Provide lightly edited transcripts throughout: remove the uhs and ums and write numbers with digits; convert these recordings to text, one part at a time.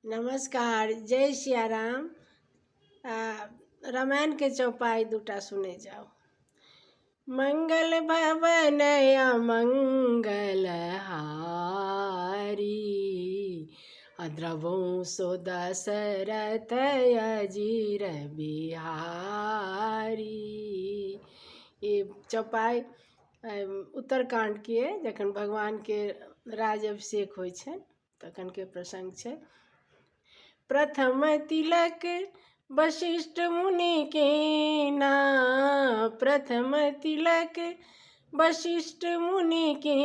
नमस्कार, जय सिया राम। रामायण के चौपाई दूटा सुने जाओ। मंगल भवन अमंगल हारी, द्रवौ सो दशरथ अजीर बिहारी। ये चौपाई उत्तरकांड के जखन भगवान के राज अभिषेक होइ छै तखन के प्रसंग छै। प्रथम तिलक वशिष्ठ मुनि के ना, प्रथम तिलक वशिष्ठ मुनि के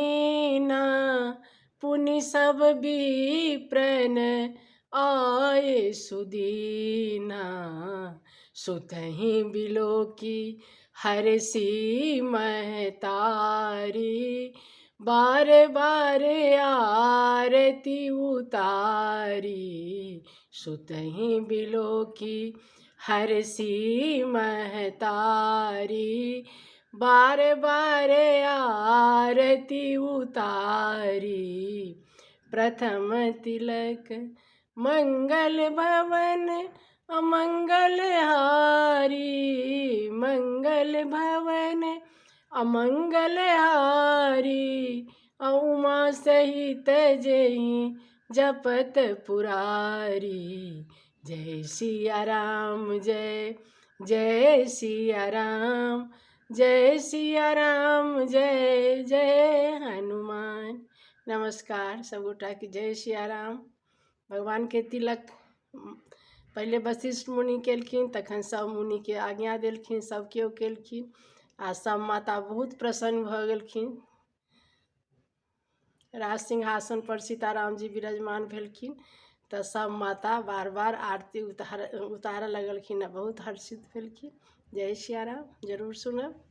ना, पुनि सब विप्रन आए सुदीना। सुतहि बिलोकी हरषि महतारी, बार बार आरती उतारी। सुतहि बिलोकी हरषि महतारी, बार बार आरती उतारी। प्रथम तिलक मंगल भवन अमंगल हारी, मंगल भवन अमंगल हारी। उमा सहित जहि जपत पुरारी। जय सिया राम, जय जय सिया राम, जय सिया राम, जय जय हनुमान। नमस्कार सब गोटा की जय सिया राम। भगवान के तिलक पहले वशिष्ठ मुनि केलखिन, तखन सब मुनि के आज्ञा देलखिन, सब केओ केलखिन आ सब माता बहुत प्रसन्न भऽ गेलखिन। राज सिंहासन पर सीताराम जी विराजमान भेलखिन तऽ सब माता बार बार आरती उतारऽ लगलखिन, बहुत हर्षित भेलखिन। जय सिया राम। जरूर सुनब।